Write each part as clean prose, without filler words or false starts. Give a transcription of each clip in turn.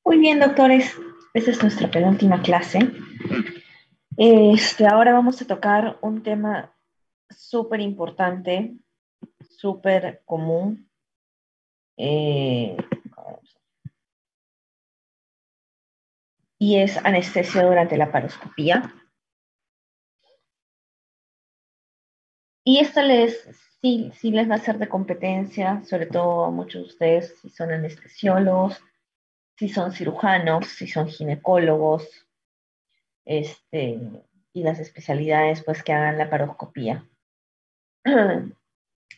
Muy bien, doctores. Esta es nuestra penúltima clase. Ahora vamos a tocar un tema súper importante, súper común. eh, y es anestesia durante la paroscopía. Y esto sí les va a ser de competencia, sobre todo a muchos de ustedes si son anestesiólogos, si son cirujanos, si son ginecólogos, este, y las especialidades pues que hagan la paroscopía.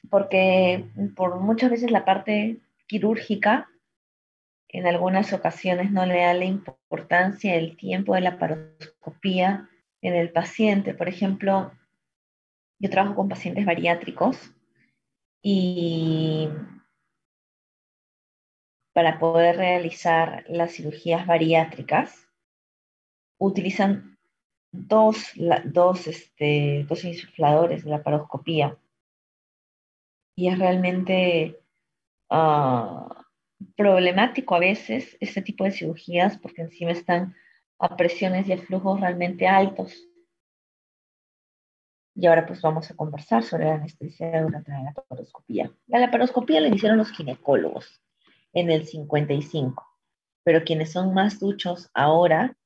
Porque por muchas veces la parte quirúrgica en algunas ocasiones no le da la importancia el tiempo de la paroscopía en el paciente. Por ejemplo, yo trabajo con pacientes bariátricos y para poder realizar las cirugías bariátricas utilizan dos insufladores de la paroscopía y es realmente uh, problemático a veces este tipo de cirugías porque encima están a presiones y a flujos realmente altos. Y ahora pues vamos a conversar sobre la anestesia durante la laparoscopía. La laparoscopía la hicieron los ginecólogos en el 55, pero quienes son más duchos ahora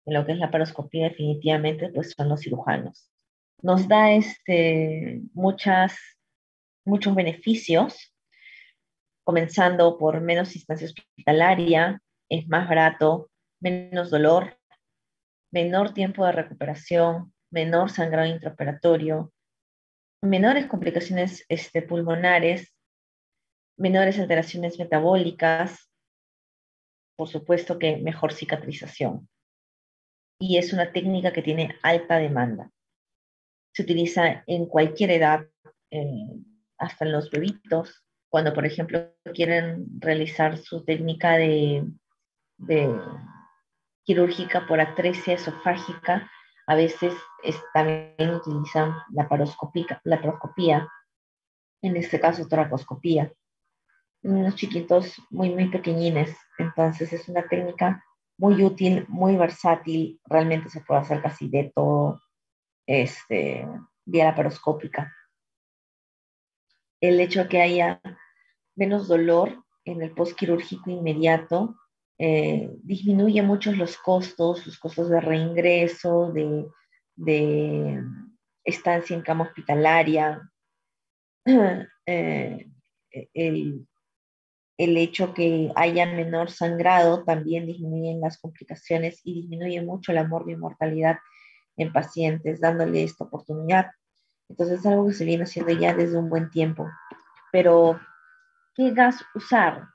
en lo que es la laparoscopía definitivamente pues son los cirujanos. Nos da muchos beneficios, comenzando por menos instancia hospitalaria, es más barato, menos dolor, menor tiempo de recuperación, menor sangrado intraoperatorio, menores complicaciones pulmonares, menores alteraciones metabólicas, por supuesto que mejor cicatrización. Y es una técnica que tiene alta demanda. Se utiliza en cualquier edad, eh, hasta en los bebitos, cuando por ejemplo quieren realizar su técnica de quirúrgica por atresia esofágica, a veces también utilizan la paroscopía, en este caso toracoscopía, unos chiquitos muy pequeñines. Entonces es una técnica muy útil, muy versátil, realmente se puede hacer casi de todo vía laparoscópica. El hecho de que haya menos dolor en el postquirúrgico inmediato disminuye mucho los costos de reingreso, de estancia en cama hospitalaria. eh, el, el hecho que haya menor sangrado también disminuye las complicaciones y disminuye mucho la mortalidad en pacientes, dándole esta oportunidad. Entonces es algo que se viene haciendo ya desde un buen tiempo. Pero, ¿qué gas usar?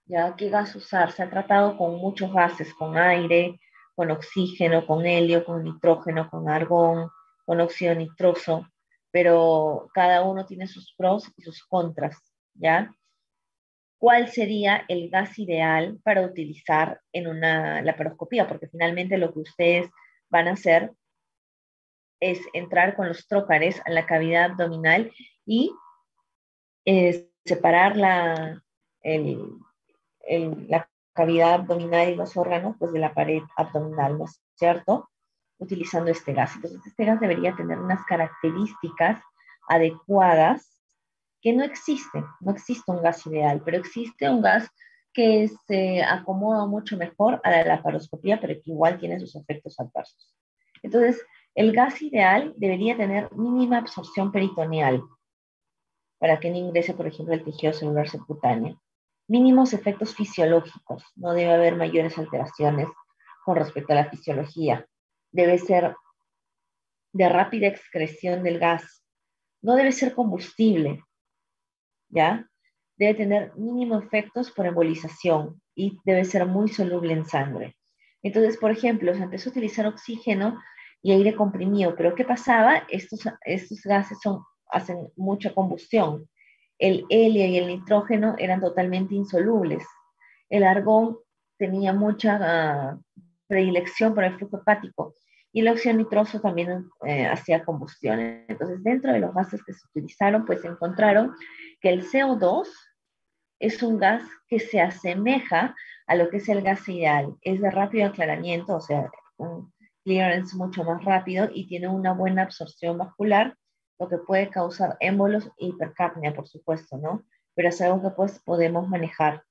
¿Ya? ¿Qué gas usar? Se ha tratado con muchos gases, con aire, con oxígeno, con helio, con nitrógeno, con argón, con óxido nitroso, pero cada uno tiene sus pros y sus contras, ¿ya? ¿Cuál sería el gas ideal para utilizar en una laparoscopía? Porque finalmente lo que ustedes van a hacer es entrar con los trócares a la cavidad abdominal y separar el, la cavidad abdominal y los órganos pues, de la pared abdominal, ¿no es cierto? Utilizando este gas. Entonces, este gas debería tener unas características adecuadas que no existe un gas ideal, pero existe un gas que se acomoda mucho mejor a la laparoscopía, pero que igual tiene sus efectos adversos. Entonces, el gas ideal debería tener mínima absorción peritoneal para que no ingrese, por ejemplo, el tejido celular subcutáneo. Mínimos efectos fisiológicos, no debe haber mayores alteraciones con respecto a la fisiología. Debe ser de rápida excreción del gas, no debe ser combustible, ¿ya? Debe tener mínimos efectos por embolización y debe ser muy soluble en sangre. Entonces, por ejemplo, se empezó a utilizar oxígeno y aire comprimido, pero ¿qué pasaba? Estos gases hacen mucha combustión. El helio y el nitrógeno eran totalmente insolubles. El argón tenía mucha predilección por el flujo hepático y el óxido nitroso también hacía combustión. Entonces, dentro de los gases que se utilizaron, pues se encontraron que el CO2 es un gas que se asemeja a lo que es el gas ideal. Es de rápido aclaramiento, o sea, un clearance mucho más rápido y tiene una buena absorción vascular, lo que puede causar émbolos e hipercapnia, por supuesto, ¿no? Pero es algo que pues podemos manejar.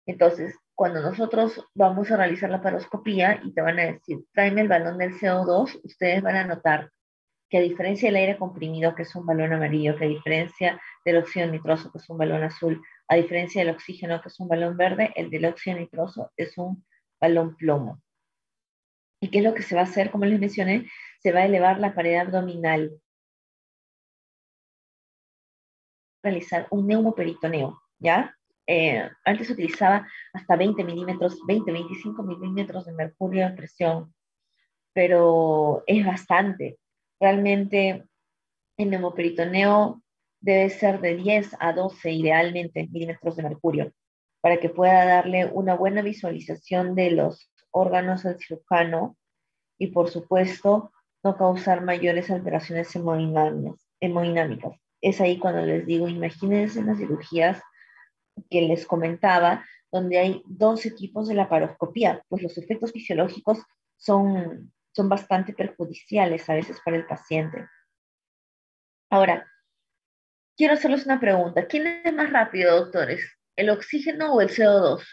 Entonces, cuando nosotros vamos a realizar la paroscopía y te van a decir, tráeme el balón del CO2, ustedes van a notar que a diferencia del aire comprimido, que es un balón amarillo, que a diferencia del óxido nitroso, que es un balón azul, a diferencia del oxígeno, que es un balón verde, el del óxido nitroso es un balón plomo. ¿Y qué es lo que se va a hacer? Como les mencioné, se va a elevar la pared abdominal, realizar un neumoperitoneo, ¿ya? Antes se utilizaba hasta 20 milímetros, 20, 25 milímetros de mercurio de presión, pero es bastante. Realmente el neumoperitoneo debe ser de 10 a 12, idealmente, milímetros de mercurio, para que pueda darle una buena visualización de los órganos al cirujano y, por supuesto, no causar mayores alteraciones hemodinámicas. Es ahí cuando les digo, imagínense las cirugías que les comentaba, donde hay dos equipos de la paroscopía, pues los efectos fisiológicos son bastante perjudiciales a veces para el paciente. Ahora, quiero hacerles una pregunta. ¿Quién es más rápido, doctores? ¿El oxígeno o el CO2?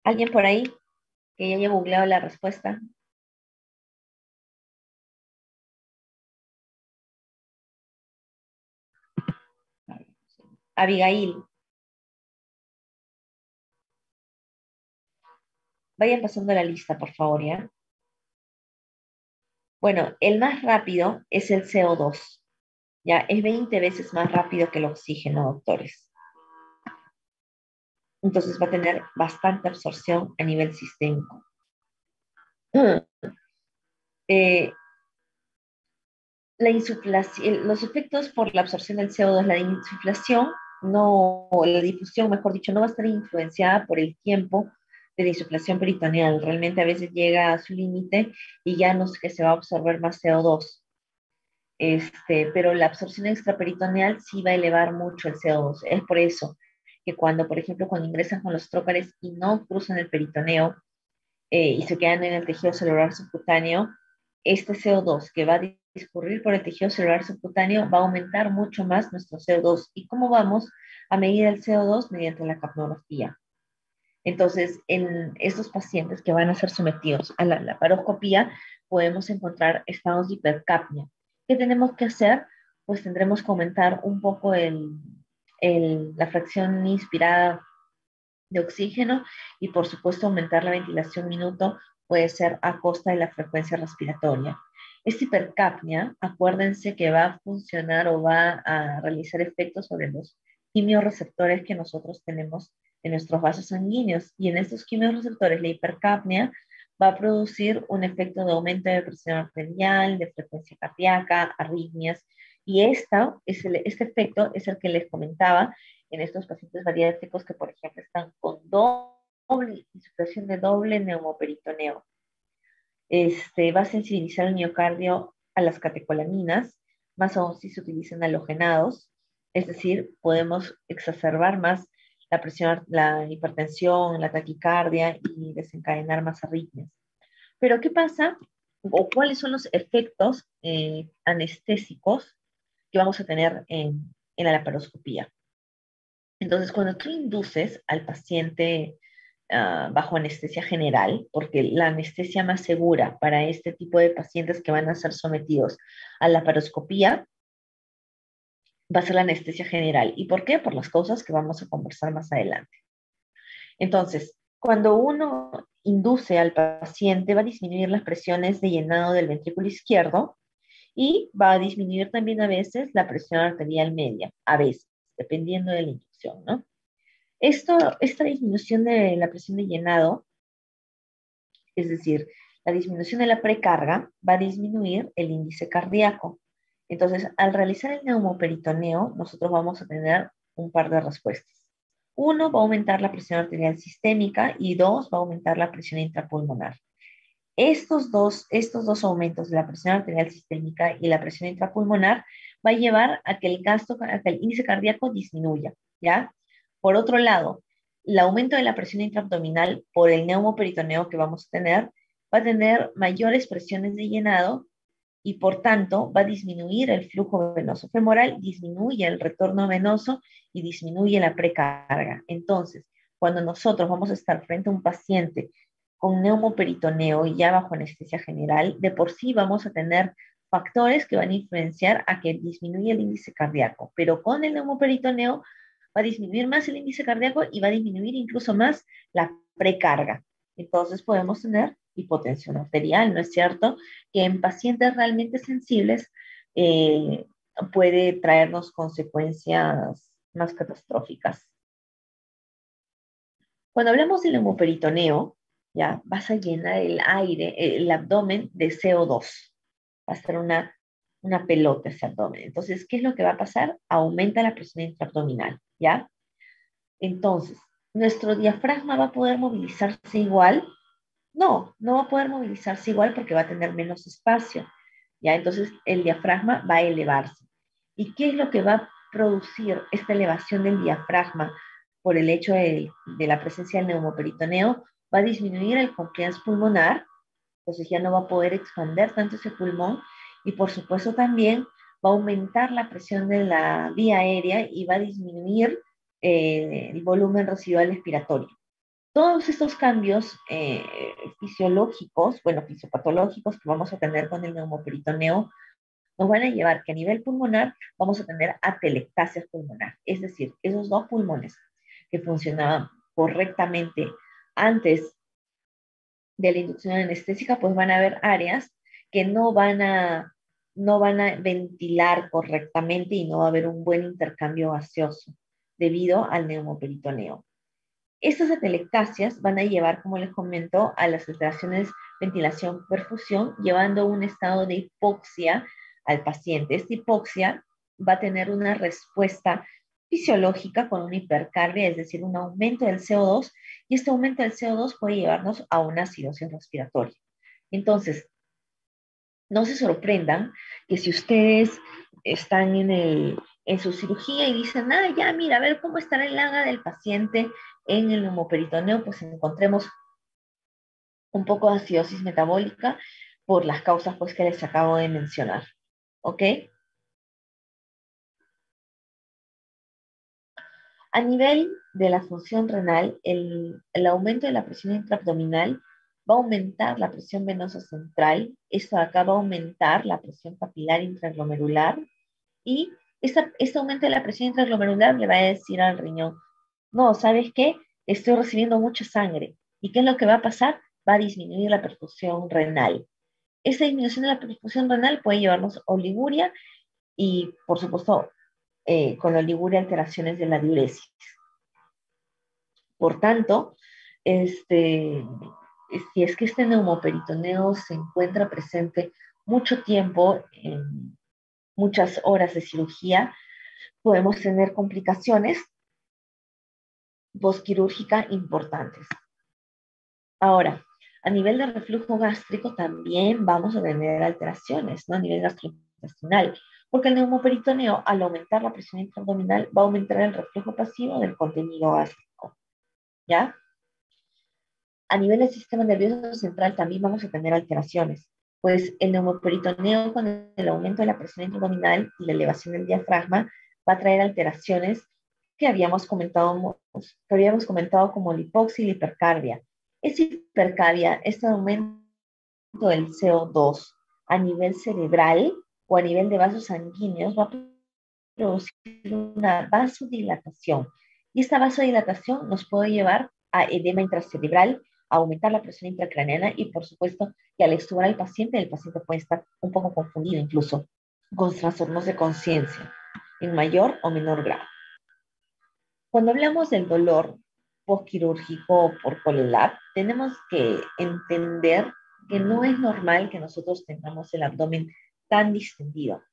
¿Alguien por ahí que ya haya googleado la respuesta? Abigail, vayan pasando la lista, por favor, ¿ya? Bueno, el más rápido es el CO2, ¿ya? Es 20 veces más rápido que el oxígeno, doctores. Entonces va a tener bastante absorción a nivel sistémico. Eh, la insuflación, los efectos por la absorción del CO2, la insuflación, no, la difusión, mejor dicho, no va a estar influenciada por el tiempo de la insuflación peritoneal. Realmente a veces llega a su límite y ya no es que se va a absorber más CO2. Pero la absorción extraperitoneal sí va a elevar mucho el CO2. Es por eso que cuando, por ejemplo, cuando ingresan con los trócares y no cruzan el peritoneo, y se quedan en el tejido celular subcutáneo, este CO2 que va a discurrir por el tejido celular subcutáneo va a aumentar mucho más nuestro CO2. ¿Y cómo vamos a medir el CO2? Mediante la capnografía. Entonces, en estos pacientes que van a ser sometidos a la laparoscopía, podemos encontrar estados de hipercapnia. ¿Qué tenemos que hacer? Pues tendremos que aumentar un poco la fracción inspirada de oxígeno y, por supuesto, aumentar la ventilación minuto puede ser a costa de la frecuencia respiratoria. Esta hipercapnia, acuérdense que va a funcionar o va a realizar efectos sobre los quimiorreceptores que nosotros tenemos en nuestros vasos sanguíneos. Y en estos quimiorreceptores, la hipercapnia va a producir un efecto de aumento de presión arterial, de frecuencia cardíaca, arritmias. Y este efecto es el que les comentaba en estos pacientes bariátricos que, por ejemplo, están con doble situación de doble neumoperitoneo. Va a sensibilizar el miocardio a las catecolaminas, más aún si se utilizan halogenados, es decir, podemos exacerbar más la presión, la hipertensión, la taquicardia y desencadenar más arritmias. Pero, ¿qué pasa o cuáles son los efectos anestésicos que vamos a tener en la laparoscopía? Entonces, cuando tú induces al paciente bajo anestesia general, porque la anestesia más segura para este tipo de pacientes que van a ser sometidos a la laparoscopía va a ser la anestesia general. ¿Y por qué? Por las causas que vamos a conversar más adelante. Entonces, cuando uno induce al paciente, va a disminuir las presiones de llenado del ventrículo izquierdo y va a disminuir también a veces la presión arterial media, a veces, dependiendo de la inducción, ¿no? Esta disminución de la presión de llenado, es decir, la disminución de la precarga, va a disminuir el índice cardíaco. Entonces, al realizar el neumoperitoneo, nosotros vamos a tener un par de respuestas. Uno, va a aumentar la presión arterial sistémica y dos, va a aumentar la presión intrapulmonar. Estos dos aumentos de la presión arterial sistémica y la presión intrapulmonar va a llevar a que a que el índice cardíaco disminuya, ¿ya? Por otro lado, el aumento de la presión intraabdominal por el neumoperitoneo que vamos a tener va a tener mayores presiones de llenado y por tanto va a disminuir el flujo venoso femoral, disminuye el retorno venoso y disminuye la precarga. Entonces, cuando nosotros vamos a estar frente a un paciente con neumoperitoneo y ya bajo anestesia general, de por sí vamos a tener factores que van a influenciar a que disminuya el índice cardíaco, pero con el neumoperitoneo va a disminuir más el índice cardíaco y va a disminuir incluso más la precarga. Entonces podemos tener hipotensión arterial, ¿no es cierto? Que en pacientes realmente sensibles eh, puede traernos consecuencias más catastróficas. Cuando hablamos del hemoperitoneo, ya vas a llenar el aire, el abdomen de CO2. Va a ser una pelota ese abdomen. Entonces, ¿qué es lo que va a pasar? Aumenta la presión intraabdominal, ¿ya? Entonces, ¿nuestro diafragma va a poder movilizarse igual? No, no va a poder movilizarse igual porque va a tener menos espacio, ¿ya? Entonces, el diafragma va a elevarse. ¿Y qué es lo que va a producir esta elevación del diafragma por el hecho de la presencia del neumoperitoneo? Va a disminuir el compliance pulmonar, entonces ya no va a poder expander tanto ese pulmón y por supuesto también va a aumentar la presión de la vía aérea y va a disminuir el volumen residual expiratorio. Todos estos cambios fisiológicos, bueno, fisiopatológicos que vamos a tener con el neumoperitoneo, nos van a llevar que a nivel pulmonar vamos a tener atelectasia pulmonar, es decir, esos dos pulmones que funcionaban correctamente antes de la inducción anestésica, pues van a haber áreas que no van a ventilar correctamente y no va a haber un buen intercambio gaseoso debido al neumoperitoneo. Estas atelectasias van a llevar, como les comento, a las alteraciones ventilación-perfusión, llevando a un estado de hipoxia al paciente. Esta hipoxia va a tener una respuesta fisiológica con una hipercarbia, es decir, un aumento del CO2, y este aumento del CO2 puede llevarnos a una acidosis respiratoria. Entonces, no se sorprendan que si ustedes están en su cirugía y dicen, ah, ya, mira, a ver cómo estará el laga del paciente en el neumoperitoneo, pues encontremos un poco de acidosis metabólica por las causas pues, que les acabo de mencionar. ¿Ok? A nivel de la función renal, el aumento de la presión intraabdominal va a aumentar la presión venosa central, esto acá va a aumentar la presión capilar intraglomerular y este aumento de la presión intraglomerular le va a decir al riñón, no, ¿sabes qué? Estoy recibiendo mucha sangre. ¿Y qué es lo que va a pasar? Va a disminuir la perfusión renal. Esa disminución de la perfusión renal puede llevarnos a oliguria y, por supuesto, con la oliguria alteraciones de la diuresis. Por tanto, este, si es que este neumoperitoneo se encuentra presente mucho tiempo, en muchas horas de cirugía, podemos tener complicaciones postquirúrgicas importantes. Ahora, a nivel de reflujo gástrico también vamos a tener alteraciones, ¿no? A nivel gastrointestinal, porque el neumoperitoneo, al aumentar la presión intraabdominal, va a aumentar el reflujo pasivo del contenido gástrico, ¿ya? A nivel del sistema nervioso central también vamos a tener alteraciones, pues el neumoperitoneo con el aumento de la presión intraabdominal y la elevación del diafragma va a traer alteraciones que habíamos comentado como la hipoxia y la hipercarbia. Esa hipercarbia, este aumento del CO2 a nivel cerebral o a nivel de vasos sanguíneos va a producir una vasodilatación. Y esta vasodilatación nos puede llevar a edema intracerebral, a aumentar la presión intracraneana y, por supuesto, que al extubar al paciente, el paciente puede estar un poco confundido incluso con trastornos de conciencia en mayor o menor grado. Cuando hablamos del dolor postquirúrgico por Colelab, tenemos que entender que no es normal que nosotros tengamos el abdomen tan distendido.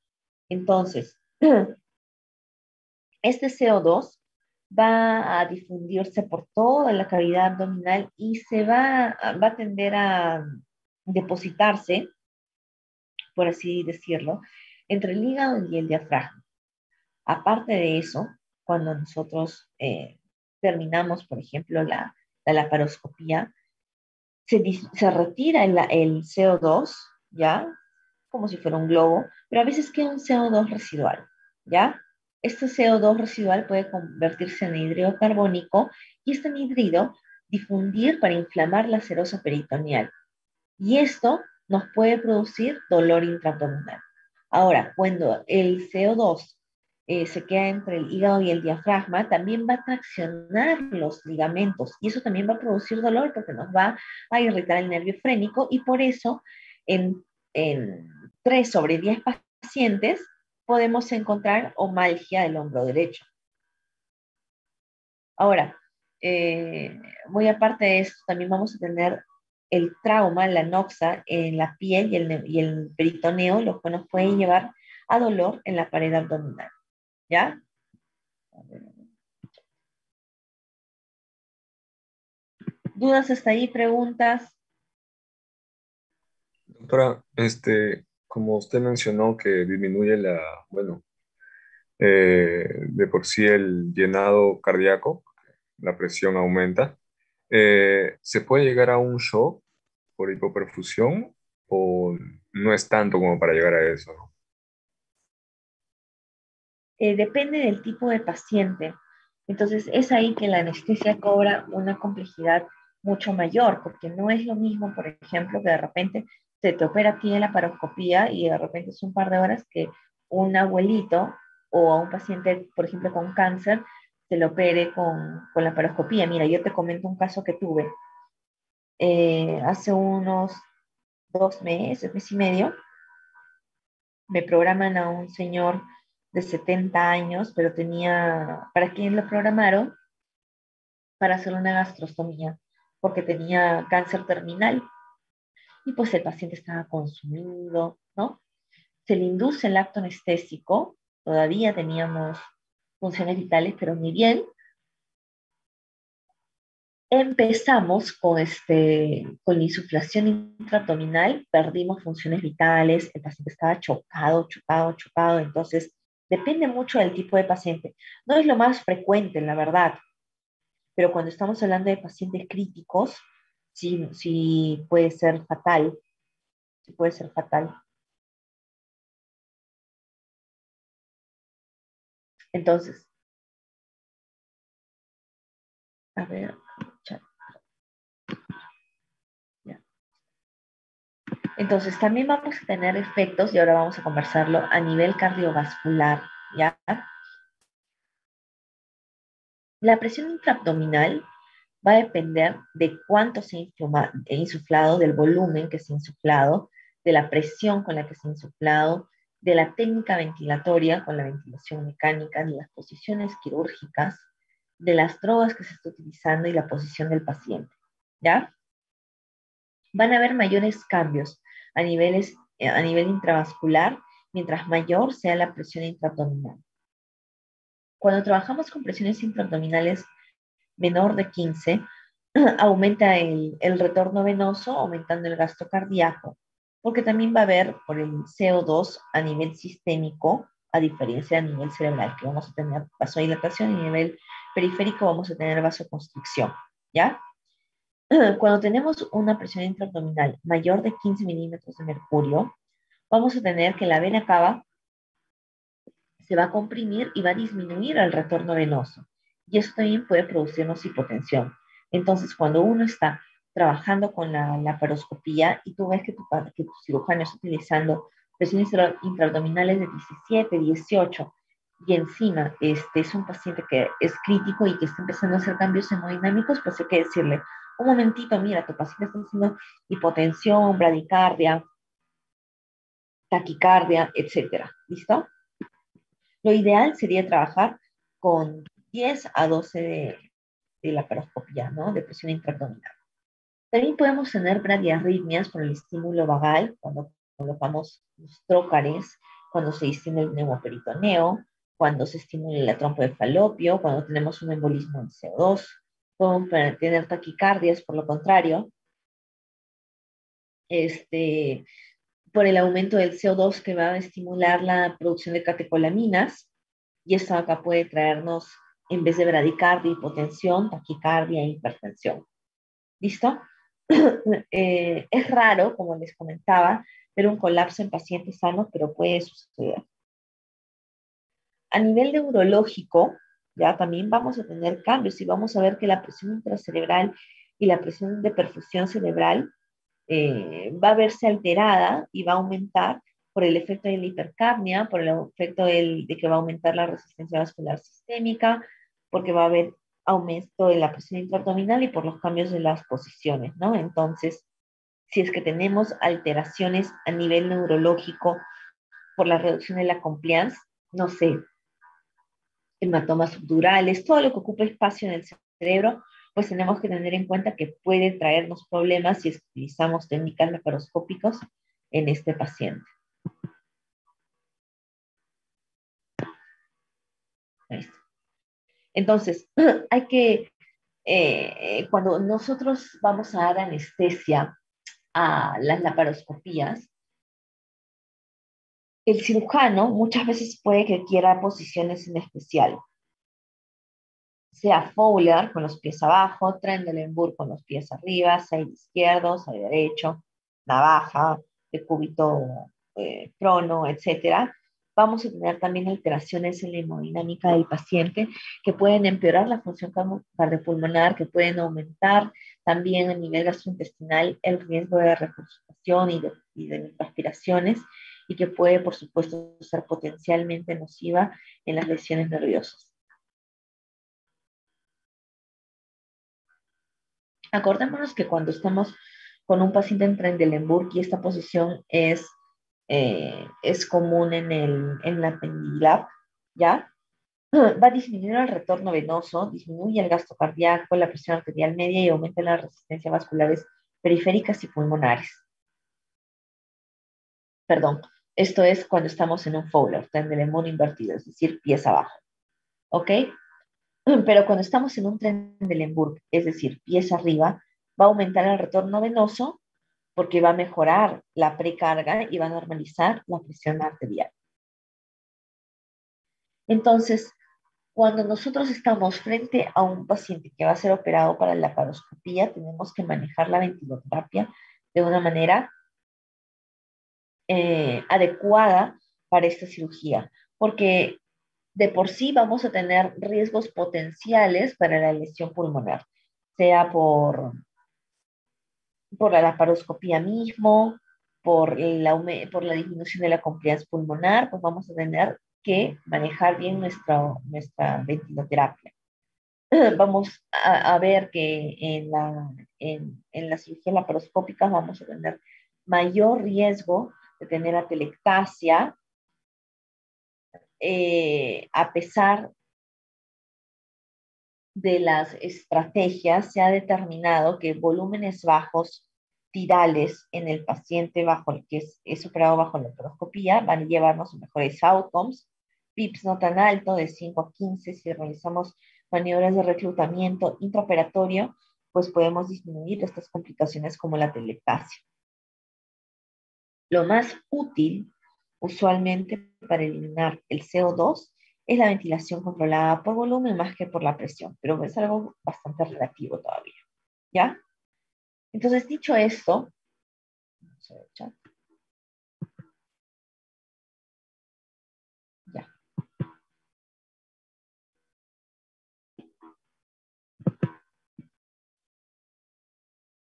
Entonces, este CO2 va a difundirse por toda la cavidad abdominal y va a tender depositarse, por así decirlo, entre el hígado y el diafragma. Aparte de eso, cuando nosotros terminamos, por ejemplo, la laparoscopía, se retira el CO2, ¿ya? Como si fuera un globo, pero a veces queda un CO2 residual, ¿ya? Este CO2 residual puede convertirse en hidróxido carbónico y este anhídrido difundir para inflamar la serosa peritoneal. Y esto nos puede producir dolor intraabdominal. Ahora, cuando el CO2 se queda entre el hígado y el diafragma, también va a traccionar los ligamentos y eso también va a producir dolor porque nos va a irritar el nervio frénico y por eso en 3 sobre 10 pacientes podemos encontrar omalgia del hombro derecho. Ahora, muy aparte de esto, también vamos a tener el trauma, la noxa en la piel y el peritoneo, lo que nos puede llevar a dolor en la pared abdominal. ¿Ya? ¿Dudas hasta ahí? ¿Preguntas? Doctora, como usted mencionó que disminuye bueno, de por sí el llenado cardíaco, la presión aumenta, ¿se puede llegar a un shock por hipoperfusión o no es tanto como para llegar a eso, ¿no? Depende del tipo de paciente. Entonces, es ahí que la anestesia cobra una complejidad mucho mayor, porque no es lo mismo, por ejemplo, que de repente se te opera aquí en la paroscopía y de repente es un par de horas que un abuelito o a un paciente, por ejemplo, con cáncer, se lo opere con la paroscopía. Mira, yo te comento un caso que tuve hace unos 2 meses, mes y medio, me programan a un señor de 70 años, pero tenía, ¿para quién lo programaron? Para hacer una gastrostomía, porque tenía cáncer terminal y pues el paciente estaba consumido, ¿no? Se le induce el acto anestésico, todavía teníamos funciones vitales, pero ni bien empezamos con la insuflación intraabdominal, perdimos funciones vitales, el paciente estaba chocado, chocado, chocado, entonces depende mucho del tipo de paciente. No es lo más frecuente, la verdad, pero cuando estamos hablando de pacientes críticos, sí, sí puede ser fatal, sí puede ser fatal. Entonces, a ver, chat, ya. Entonces, también vamos a tener efectos, y ahora vamos a conversarlo, a nivel cardiovascular, ¿ya? La presión intraabdominal va a depender de cuánto se ha insuflado, del volumen que se ha insuflado, de la presión con la que se ha insuflado, de la técnica ventilatoria con la ventilación mecánica, de las posiciones quirúrgicas, de las drogas que se está utilizando y la posición del paciente. ¿Ya? Van a haber mayores cambios a nivel intravascular mientras mayor sea la presión intraabdominal. Cuando trabajamos con presiones intraabdominales menor de 15, aumenta el retorno venoso, aumentando el gasto cardíaco, porque también va a haber por el CO2 a nivel sistémico, a diferencia de a nivel cerebral, que vamos a tener vasodilatación y a nivel periférico vamos a tener vasoconstricción, ¿ya? Cuando tenemos una presión intraabdominal mayor de 15 milímetros de mercurio, vamos a tener que la vena cava se va a comprimir y va a disminuir el retorno venoso. Y eso también puede producirnos hipotensión. Entonces, cuando uno está trabajando con la laparoscopía y tú ves que tu cirujano está utilizando presiones intraabdominales de 17, 18, y encima es un paciente que es crítico y que está empezando a hacer cambios hemodinámicos, pues hay que decirle, un momentito, mira, tu paciente está haciendo hipotensión, bradicardia, taquicardia, etcétera. ¿Listo? Lo ideal sería trabajar con 10 a 12 de laparoscopía, ¿no? De presión intraabdominal. También podemos tener bradiarritmias por el estímulo vagal, cuando colocamos los trócares, cuando se estimula el neumoperitoneo, cuando se estimula la trompa de falopio, cuando tenemos un embolismo en CO2. Podemos tener taquicardias, por lo contrario, este, por el aumento del CO2 que va a estimular la producción de catecolaminas, y esto acá puede traernos, en vez de bradicardia, hipotensión, taquicardia e hipertensión. ¿Listo? Es raro, como les comentaba, ver un colapso en pacientes sanos, pero puede suceder. A nivel neurológico, ya también vamos a tener cambios y vamos a ver que la presión intracerebral y la presión de perfusión cerebral va a verse alterada y va a aumentar por el efecto de la hipercapnia, por el efecto de que va a aumentar la resistencia vascular sistémica, porque va a haber aumento de la presión intraabdominal y por los cambios de las posiciones, ¿no? Entonces, si es que tenemos alteraciones a nivel neurológico por la reducción de la compliance, no sé, hematomas subdurales, todo lo que ocupa espacio en el cerebro, pues tenemos que tener en cuenta que puede traernos problemas si es que utilizamos técnicas laparoscópicas en este paciente. Entonces, hay que, cuando nosotros vamos a dar anestesia a las laparoscopías, el cirujano muchas veces puede que quiera posiciones en especial, sea Fowler con los pies abajo, Trendelenburg con los pies arriba, side izquierdo, side derecho, navaja, decúbito prono, etcétera. Vamos a tener también alteraciones en la hemodinámica del paciente que pueden empeorar la función cardiopulmonar, que pueden aumentar también a nivel gastrointestinal el riesgo de regurgitación y de aspiraciones y que puede, por supuesto, ser potencialmente nociva en las lesiones nerviosas. Acordémonos que cuando estamos con un paciente en Trendelenburg y esta posición es común en la Pendilab, ¿ya? Va a disminuir el retorno venoso, disminuye el gasto cardíaco, la presión arterial media y aumenta las resistencias vasculares periféricas y pulmonares. Perdón, esto es cuando estamos en un Fowler, Trendelenburg invertido, es decir, pies abajo. ¿Ok? Pero cuando estamos en un Trendelenburg, es decir, pies arriba, va a aumentar el retorno venoso porque va a mejorar la precarga y va a normalizar la presión arterial. Entonces, cuando nosotros estamos frente a un paciente que va a ser operado para la laparoscopía, tenemos que manejar la ventiloterapia de una manera adecuada para esta cirugía, porque de por sí vamos a tener riesgos potenciales para la lesión pulmonar, sea por la laparoscopía mismo, por la disminución de la compliance pulmonar, pues vamos a tener que manejar bien nuestra ventiloterapia. Vamos a ver que en la cirugía laparoscópica vamos a tener mayor riesgo de tener atelectasia, a pesar de las estrategias, se ha determinado que volúmenes bajos tirales en el paciente bajo el que es operado bajo la laparoscopía van a llevarnos a mejores outcomes. PIPs no tan alto, de 5 a 15, si realizamos maniobras de reclutamiento intraoperatorio, pues podemos disminuir estas complicaciones como la atelectasia. Lo más útil, usualmente, para eliminar el CO2 es la ventilación controlada por volumen más que por la presión, pero es algo bastante relativo todavía, ¿ya? Entonces, dicho esto, vamos a ver, chat. Ya.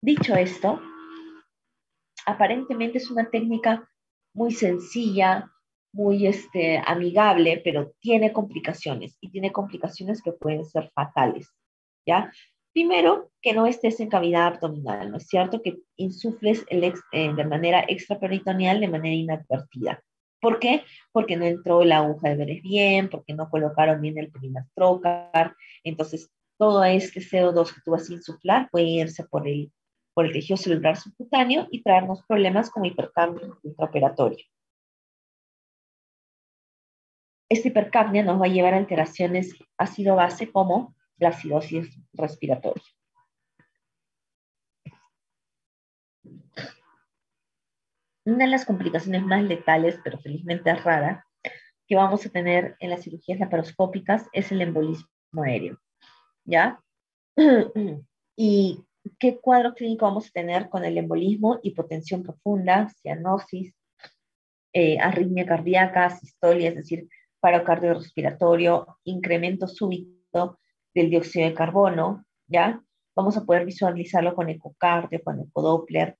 Dicho esto, aparentemente es una técnica muy sencilla, muy amigable, pero tiene complicaciones y tiene complicaciones que pueden ser fatales, ¿ya? Primero, que no estés en cavidad abdominal, ¿no es cierto? Que insufles de manera extraperitoneal de manera inadvertida. ¿Por qué? Porque no entró la aguja de veres bien, porque no colocaron bien el primer trocar. Entonces, todo este CO2 que tú vas a insuflar puede irse por el tejido celular subcutáneo y traernos problemas como hipercapnia intraoperatorio. Esta hipercapnia nos va a llevar a alteraciones ácido-base como la acidosis respiratoria. Una de las complicaciones más letales, pero felizmente es rara, que vamos a tener en las cirugías laparoscópicas es el embolismo aéreo, ¿ya? ¿Y qué cuadro clínico vamos a tener con el embolismo? Hipotensión profunda, cianosis, arritmia cardíaca, sistolia, es decir, paro cardiorrespiratorio, incremento súbito del dióxido de carbono, ¿ya? Vamos a poder visualizarlo con ecocardio, con ecodoppler.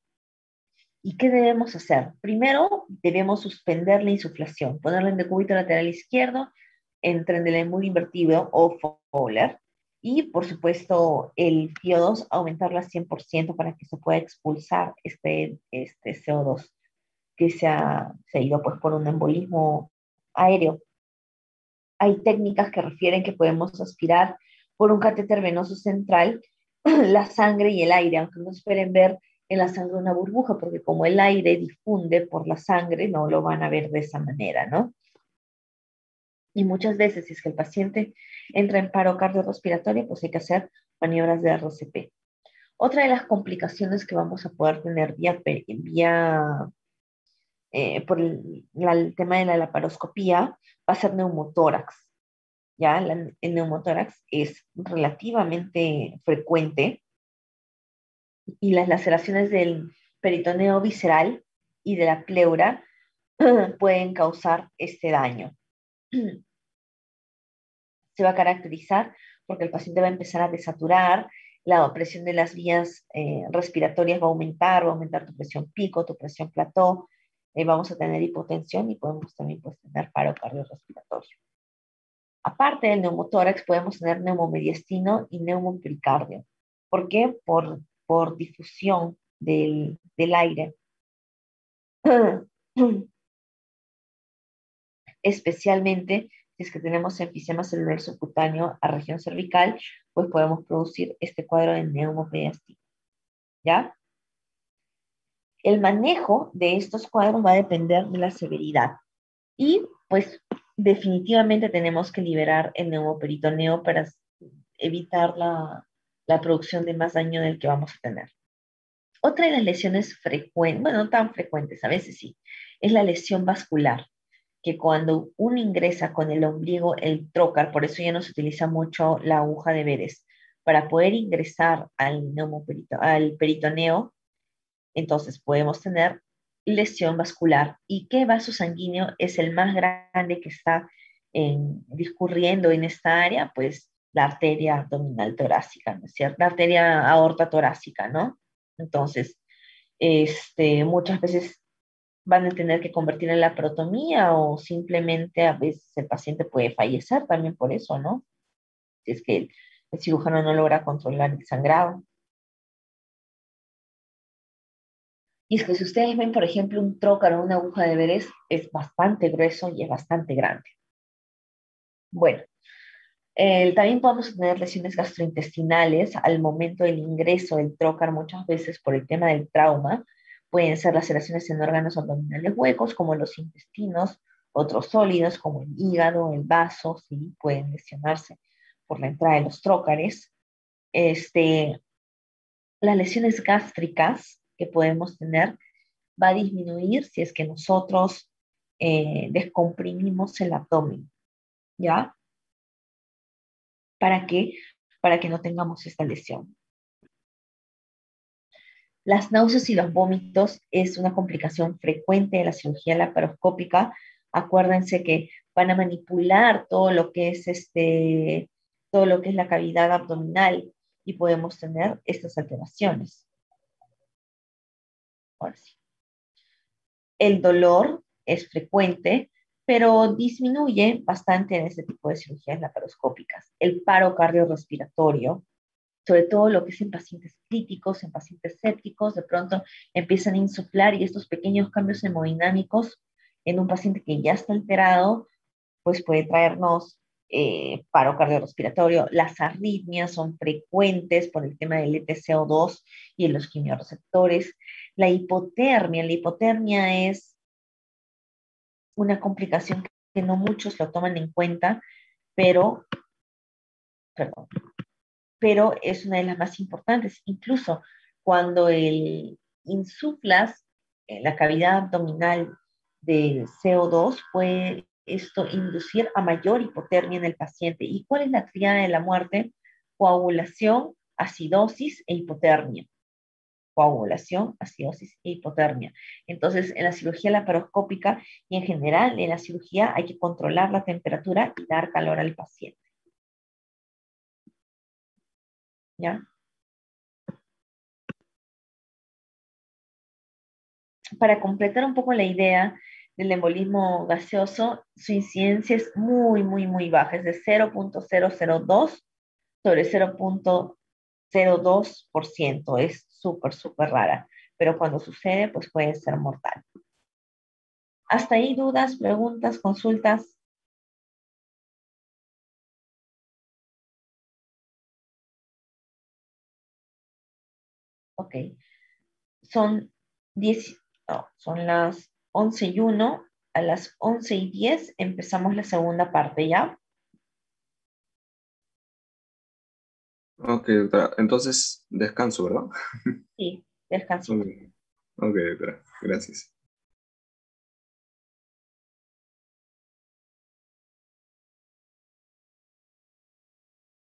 ¿Y qué debemos hacer? Primero, debemos suspender la insuflación, ponerla en decúbito lateral izquierdo, en Trendelenburg invertido o Fowler. Y, por supuesto, el FIO2 aumentarlo a 100% para que se pueda expulsar este CO2 que se ha ido pues, por un embolismo aéreo. Hay técnicas que refieren que podemos aspirar por un catéter venoso central la sangre y el aire, aunque no esperen ver en la sangre una burbuja, porque como el aire difunde por la sangre, no lo van a ver de esa manera, ¿no? Y muchas veces, si es que el paciente entra en paro cardiorrespiratorio, pues hay que hacer maniobras de RCP. Otra de las complicaciones que vamos a poder tener por el tema de la laparoscopía va a ser neumotórax. ¿Ya? El neumotórax es relativamente frecuente y las laceraciones del peritoneo visceral y de la pleura pueden causar este daño. Se va a caracterizar porque el paciente va a empezar a desaturar, la presión de las vías respiratorias va a aumentar tu presión pico, tu presión plató, vamos a tener hipotensión y podemos también pues, tener paro cardiorrespiratorio. Aparte del neumotórax, podemos tener neumomediastino y neumopericardio. ¿Por qué? Por difusión del aire. Especialmente si es que tenemos enfisema celular subcutáneo a región cervical, pues podemos producir este cuadro de neumopediastino. ¿Ya? El manejo de estos cuadros va a depender de la severidad. Y pues definitivamente tenemos que liberar el neumoperitoneo para evitar la producción de más daño del que vamos a tener. Otra de las lesiones frecuentes, bueno, no tan frecuentes, a veces sí, es la lesión vascular, que cuando uno ingresa con el ombligo, el trocar, por eso ya no se utiliza mucho la aguja de Veres, para poder ingresar al peritoneo, entonces podemos tener lesión vascular. ¿Y qué vaso sanguíneo es el más grande que está discurriendo en esta área? Pues la arteria abdominal torácica, ¿no es cierto? La arteria aorta torácica, ¿no? Entonces, muchas veces van a tener que convertir en la protomía o simplemente a veces el paciente puede fallecer también por eso, ¿no? Si es que el cirujano no logra controlar el sangrado. Y es que si ustedes ven, por ejemplo, un trocar o una aguja de Verés, es bastante grueso y es bastante grande. Bueno, también podemos tener lesiones gastrointestinales al momento del ingreso del trocar, muchas veces por el tema del trauma. Pueden ser laceraciones en órganos abdominales huecos, como los intestinos, otros sólidos, como el hígado, el vaso, ¿sí? Pueden lesionarse por la entrada de los trócares. Las lesiones gástricas que podemos tener va a disminuir si es que nosotros descomprimimos el abdomen, ¿ya? ¿Para qué? Para que no tengamos esta lesión. Las náuseas y los vómitos es una complicación frecuente de la cirugía laparoscópica. Acuérdense que van a manipular todo lo que es la cavidad abdominal y podemos tener estas alteraciones. Ahora sí. El dolor es frecuente, pero disminuye bastante en este tipo de cirugías laparoscópicas. El paro cardiorrespiratorio, sobre todo lo que es en pacientes críticos, en pacientes sépticos, de pronto empiezan a insuflar y estos pequeños cambios hemodinámicos en un paciente que ya está alterado, pues puede traernos paro cardiorrespiratorio. Las arritmias son frecuentes por el tema del ETCO2 y en los quimiorreceptores. La hipotermia es una complicación que no muchos lo toman en cuenta, pero, perdón, pero es una de las más importantes. Incluso cuando insuflas la cavidad abdominal de CO2, puede esto inducir a mayor hipotermia en el paciente. ¿Y cuál es la tríada de la muerte? Coagulación, acidosis e hipotermia. Coagulación, acidosis e hipotermia. Entonces, en la cirugía laparoscópica y en general en la cirugía hay que controlar la temperatura y dar calor al paciente. ¿Ya? Para completar un poco la idea del embolismo gaseoso, su incidencia es muy, muy, muy baja, es de 0.002 sobre 0.02%, es súper, súper rara, pero cuando sucede, pues puede ser mortal. ¿Hasta ahí dudas, preguntas, consultas? Ok, son 10, no, son las 11:01, a las 11:10 empezamos la segunda parte, ¿ya? Ok, doctora. Entonces, descanso, ¿verdad? Sí, descansito. Ok, ok, doctora. Gracias.